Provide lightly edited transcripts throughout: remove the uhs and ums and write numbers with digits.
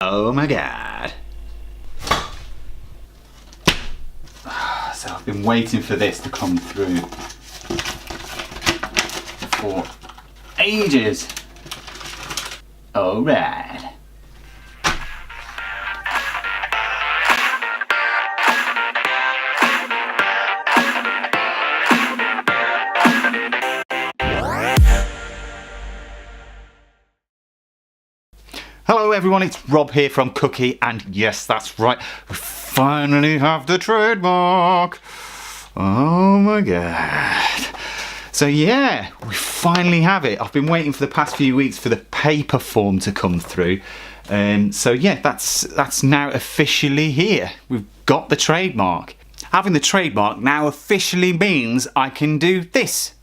Oh my God. So I've been waiting for this to come through for ages. All right. Hello everyone, it's Rob here from Cookie, and yes, that's right, we finally have the trademark. Oh my God. So yeah, we finally have it. I've been waiting for the past few weeks for the paper form to come through. So yeah, that's now officially here. We've got the trademark. Having the trademark now officially means I can do this.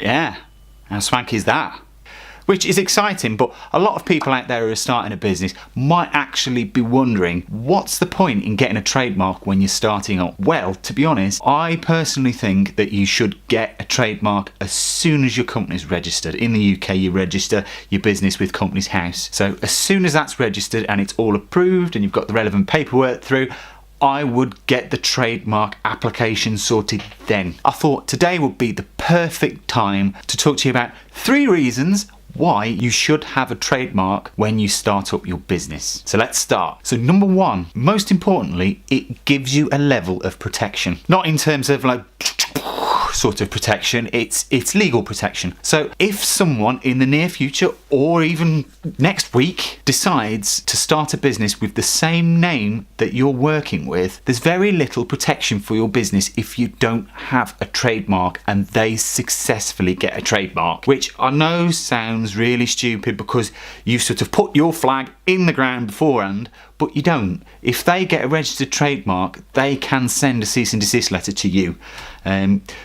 Yeah, how swanky is that? Which is exciting, but a lot of people out there who are starting a business might actually be wondering, what's the point in getting a trademark when you're starting up? Well, to be honest, I personally think that you should get a trademark as soon as your company's registered. In the UK, you register your business with Companies House. So as soon as that's registered and it's all approved and you've got the relevant paperwork through, I would get the trademark application sorted then. I thought today would be the perfect time to talk to you about 3 reasons why you should have a trademark when you start up your business. So let's start. So number 1, most importantly, it gives you a level of protection. Not in terms of like sort of protection, it's legal protection. So if someone in the near future or even next week decides to start a business with the same name that you're working with, there's very little protection for your business if you don't have a trademark and they successfully get a trademark, which I know sounds really stupid because you've sort of put your flag in the ground beforehand, but you don't. If they get a registered trademark, they can send a cease and desist letter to you,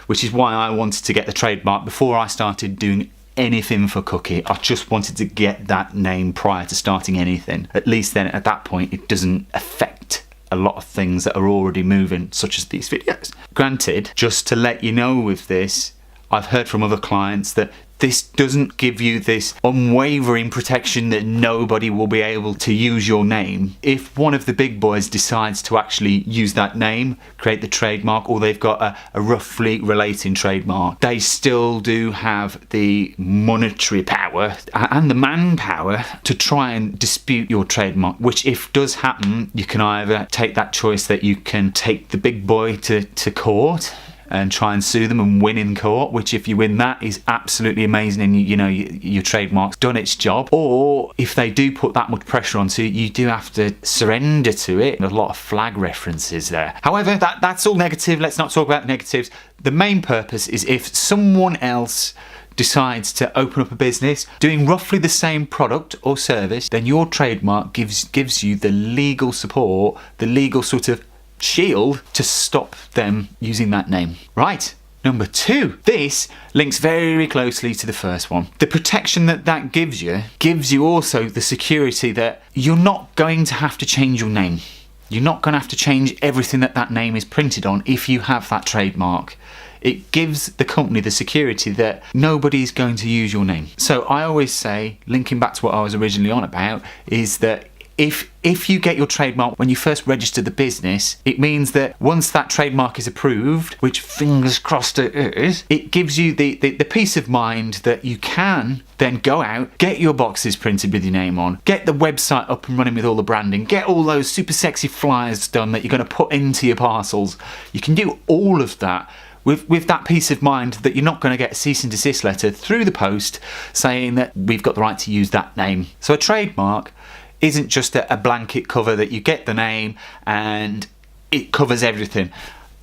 which is why I wanted to get the trademark before I started doing anything for Cookie. I just wanted to get that name prior to starting anything. At least then at that point it doesn't affect a lot of things that are already moving, such as these videos. Granted, just to let you know with this, I've heard from other clients that this doesn't give you this unwavering protection that nobody will be able to use your name. If one of the big boys decides to actually use that name, create the trademark, or they've got a roughly relating trademark, they still do have the monetary power and the manpower to try and dispute your trademark, which if does happen, you can either take that choice that you can take the big boy to court and try and sue them and win in court, which if you win that is absolutely amazing and you know your trademark's done its job. Or if they do put that much pressure onto you, you do have to surrender to it. There's a lot of flag references there. However, that's all negative. Let's not talk about the negatives. The main purpose is if someone else decides to open up a business doing roughly the same product or service, then your trademark gives you the legal support, the legal sort of shield to stop them using that name. Right, number 2. This links very closely to the first one. The protection that gives you also the security that you're not going to have to change your name. You're not going to have to change everything that name is printed on if you have that trademark. It gives the company the security that nobody's going to use your name. So I always say, linking back to what I was originally on about, is that if you get your trademark when you first register the business, it means that once that trademark is approved, which fingers crossed it is, it gives you the peace of mind that you can then go out, get your boxes printed with your name on, get the website up and running with all the branding, get all those super sexy flyers done that you're going to put into your parcels. You can do all of that with that peace of mind that you're not going to get a cease and desist letter through the post saying that we've got the right to use that name. So a trademark isn't just a blanket cover that you get the name and it covers everything.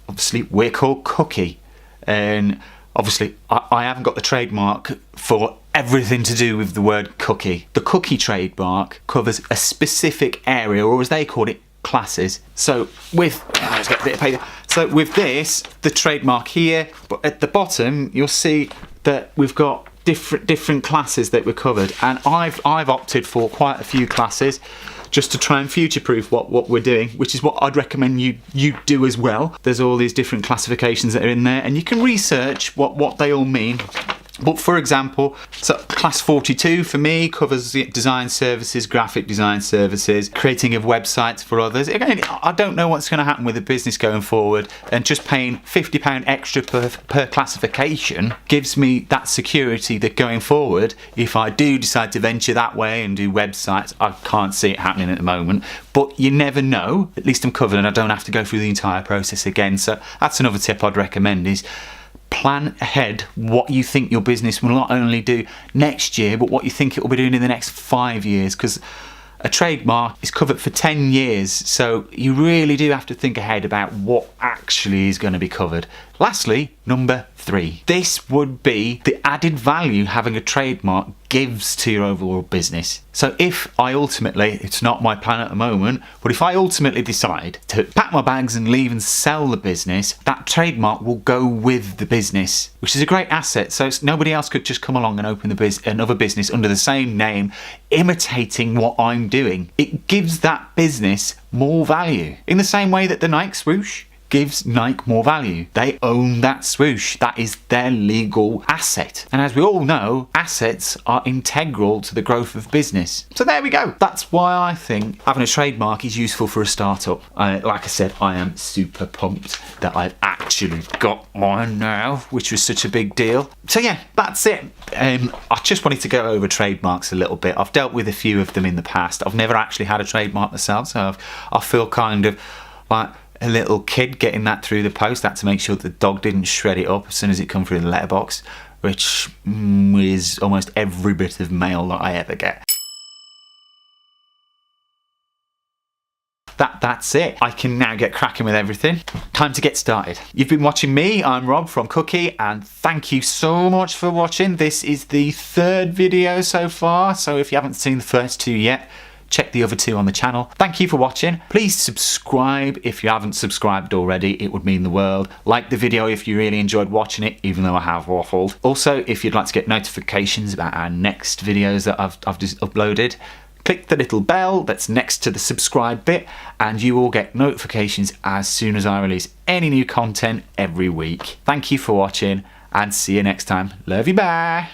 Obviously, we're called Cookie, and obviously I haven't got the trademark for everything to do with the word cookie. The Cookie trademark covers a specific area, or as they call it, classes. So with let's get a bit of paper. So with this, the trademark here, but at the bottom you'll see that we've got different classes that were covered, and I've opted for quite a few classes just to try and future-proof what we're doing, which is what I'd recommend you do as well. There's all these different classifications that are in there, and you can research what they all mean. But for example, so class 42 for me covers design services, graphic design services, creating of websites for others. Again, I don't know what's going to happen with the business going forward, and just paying £50 extra per classification gives me that security that going forward, if I do decide to venture that way and do websites, I can't see it happening at the moment, but you never know. At least I'm covered and I don't have to go through the entire process again. So that's another tip I'd recommend, is plan ahead what you think your business will not only do next year, but what you think it will be doing in the next 5 years, because a trademark is covered for 10 years, so you really do have to think ahead about what actually is going to be covered. Lastly, number 3. This would be the added value having a trademark gives to your overall business. So if I ultimately, it's not my plan at the moment, but if I ultimately decide to pack my bags and leave and sell the business, that trademark will go with the business, which is a great asset. So nobody else could just come along and open another business under the same name, imitating what I'm doing. It gives that business more value. In the same way that the Nike swoosh gives Nike more value. They own that swoosh. That is their legal asset. And as we all know, assets are integral to the growth of business. So there we go. That's why I think having a trademark is useful for a startup. Like I said, I am super pumped that I've actually got mine now, which was such a big deal. So yeah, that's it. I just wanted to go over trademarks a little bit. I've dealt with a few of them in the past. I've never actually had a trademark myself, so I feel kind of like a little kid getting that through the post. That to make sure the dog didn't shred it up as soon as it come through the letterbox, which is almost every bit of mail that I ever get. That's it. I can now get cracking with everything. Time to get started. You've been watching me. I'm Rob from Cookie, and thank you so much for watching. This is the 3rd video so far, so if you haven't seen the first 2 yet, check the other 2 on the channel. Thank you for watching. Please subscribe if you haven't subscribed already. It would mean the world. Like the video if you really enjoyed watching it, even though I have waffled. Also, if you'd like to get notifications about our next videos that I've just uploaded, click the little bell that's next to the subscribe bit, and you will get notifications as soon as I release any new content every week. Thank you for watching, and see you next time. Love you, bye.